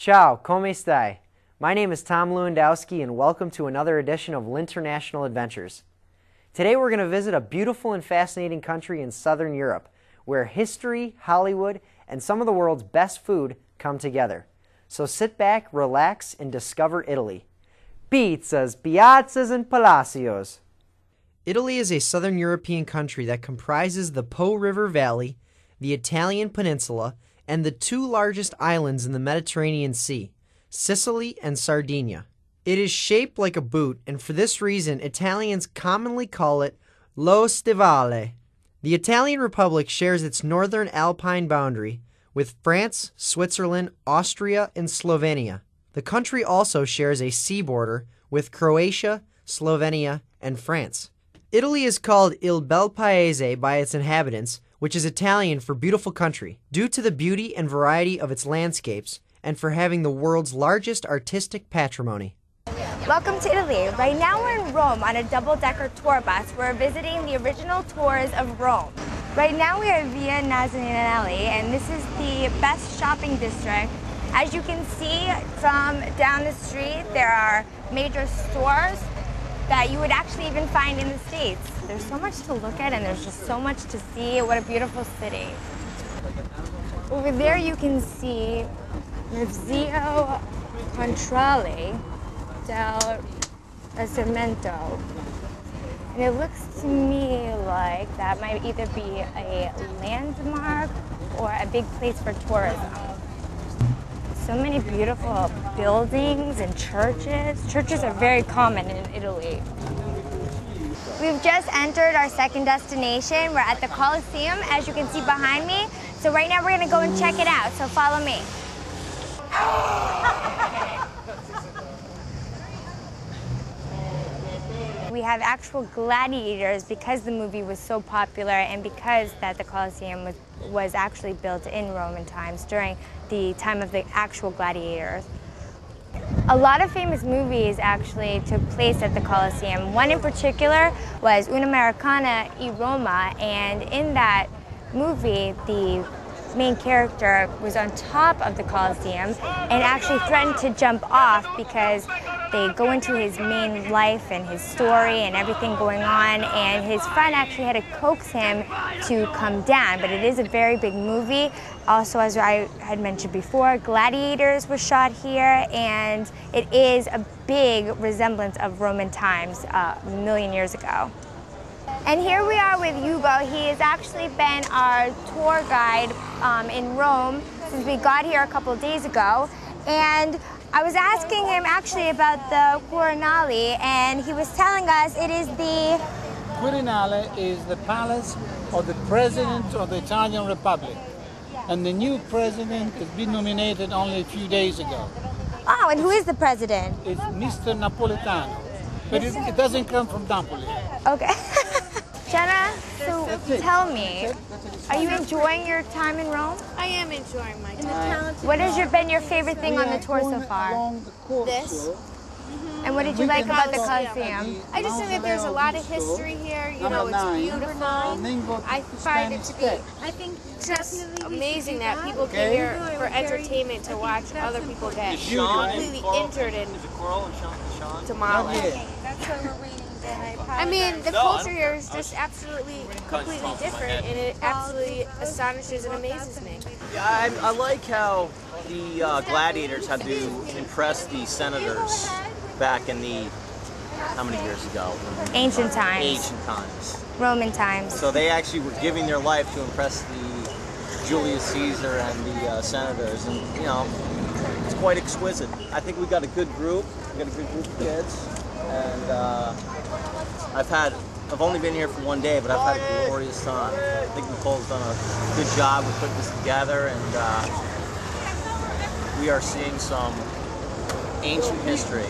Ciao, come stai? My name is Tom Lewandowski and welcome to another edition of Linternational Adventures. Today we're going to visit a beautiful and fascinating country in Southern Europe where history, Hollywood, and some of the world's best food come together. So sit back, relax, and discover Italy. Pizzas, piazzas, and palacios. Italy is a southern European country that comprises the Po River Valley, the Italian peninsula, and the two largest islands in the Mediterranean Sea, Sicily and Sardinia. It is shaped like a boot, and for this reason, Italians commonly call it Lo Stivale. The Italian Republic shares its northern alpine boundary with France, Switzerland, Austria, and Slovenia. The country also shares a sea border with Croatia, Slovenia, and France. Italy is called Il Bel Paese by its inhabitants, which is Italian for beautiful country, due to the beauty and variety of its landscapes and for having the world's largest artistic patrimony. Welcome to Italy. Right now we're in Rome on a double-decker tour bus. We're visiting the original tours of Rome. Right now we are Via Nazionale, and this is the best shopping district. As you can see from down the street, there are major stores that you would actually even find in the States. There's so much to look at and there's just so much to see. What a beautiful city. Over there you can see Museo Centrale del Cemento. And it looks to me like that might either be a landmark or a big place for tourism. So many beautiful buildings and churches. Churches are very common in Italy. We've just entered our second destination. We're at the Colosseum, as you can see behind me. So right now we're gonna go and check it out, so follow me. We have actual gladiators because the movie was so popular and because that the Colosseum was actually built in Roman times during the time of the actual gladiators. A lot of famous movies actually took place at the Colosseum. One in particular was Un'Americana e Roma, and in that movie the main character was on top of the Colosseum and actually threatened to jump off because they go into his main life and his story and everything going on, and his friend actually had to coax him to come down. But it is a very big movie. Also, as I had mentioned before, gladiators were shot here, and it is a big resemblance of Roman times a million years ago. And here we are with Hugo. He has actually been our tour guide in Rome since we got here a couple of days ago. And I was asking him actually about the Quirinale, and he was telling us it is the... Quirinale is the palace of the President of the Italian Republic. And the new president has been nominated only a few days ago. Oh, and who is the president? It's Mr. Napolitano, but it doesn't come from Napoli. Okay. Jenna, so tell me, are you enjoying your time in Rome? I am enjoying my time. What has been your favorite thing on the tour so far? This. And what did you like about the Colosseum? I just think that there's a lot of history here. You know, it's beautiful. I find it to be, just amazing that people came here for entertainment to watch other people get completely injured and demolished. I mean, the culture here is just absolutely, completely different, and it absolutely astonishes and amazes me. Yeah, I like how the gladiators had to impress the senators back in the, how many years ago? Ancient times. Ancient times. Roman times. So they actually were giving their life to impress the Julius Caesar and the senators, and you know, it's quite exquisite. I think we got a good group. We got a good group of kids, and I've only been here for one day, but I've had a glorious time. I think Nicole's done a good job with putting this together, and we are seeing some ancient history.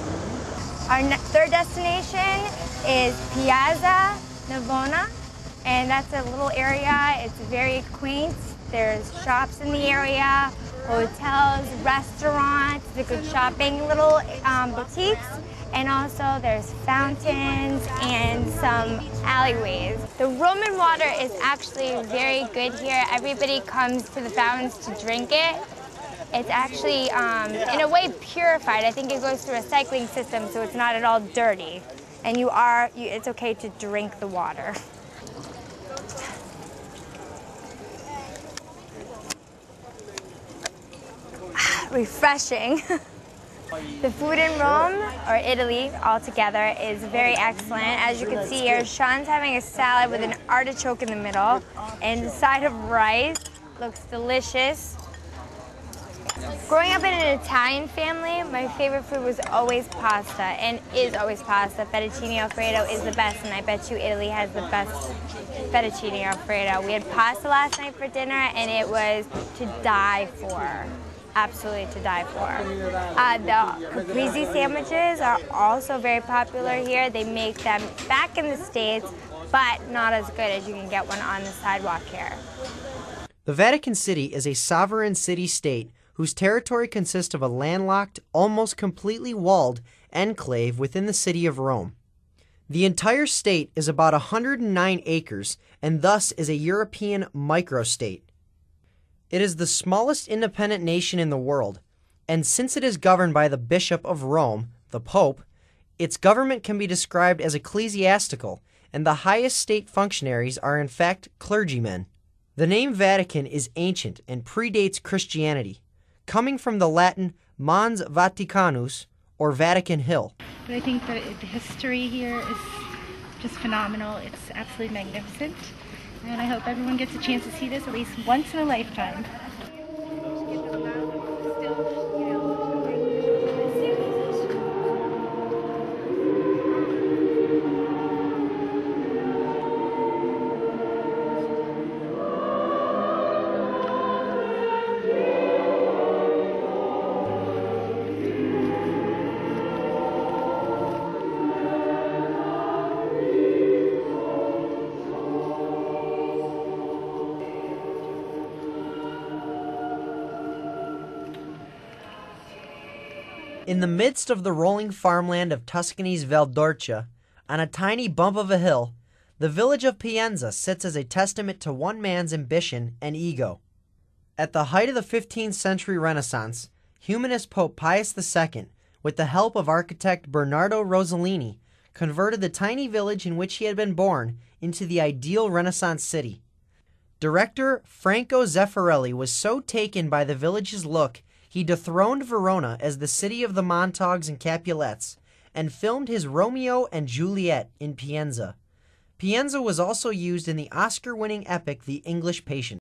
Our third destination is Piazza Navona, and that's a little area. It's very quaint. There's shops in the area, hotels, restaurants, the good shopping, little boutiques, and also there's fountains and some alleyways. The Roman water is actually very good here. Everybody comes to the fountains to drink it. It's actually, in a way, purified. I think it goes through a recycling system, so it's not at all dirty. And it's okay to drink the water. Refreshing. The food in Rome, or Italy altogether, is very excellent. As you can see here, Sean's having a salad with an artichoke in the middle and a side of rice. Looks delicious. Growing up in an Italian family, my favorite food was always pasta, and is always pasta. Fettuccine Alfredo is the best, and I bet you Italy has the best fettuccine Alfredo. We had pasta last night for dinner, and it was to die for. Absolutely to die for. The caprese sandwiches are also very popular here. They make them back in the States, but not as good as you can get one on the sidewalk here. The Vatican City is a sovereign city-state whose territory consists of a landlocked, almost completely walled enclave within the city of Rome. The entire state is about 109 acres and thus is a European microstate. It is the smallest independent nation in the world, and since it is governed by the Bishop of Rome, the Pope, its government can be described as ecclesiastical, and the highest state functionaries are in fact clergymen. The name Vatican is ancient and predates Christianity, coming from the Latin Mons Vaticanus, or Vatican Hill. But I think that the history here is just phenomenal. It's absolutely magnificent. And I hope everyone gets a chance to see this at least once in a lifetime. In the midst of the rolling farmland of Tuscany's Val d'Orcia, on a tiny bump of a hill, the village of Pienza sits as a testament to one man's ambition and ego. At the height of the 15th century Renaissance, humanist Pope Pius II, with the help of architect Bernardo Rossellini, converted the tiny village in which he had been born into the ideal Renaissance city. Director Franco Zeffirelli was so taken by the village's look, he dethroned Verona as the city of the Montagues and Capulets, and filmed his Romeo and Juliet in Pienza. Pienza was also used in the Oscar-winning epic The English Patient.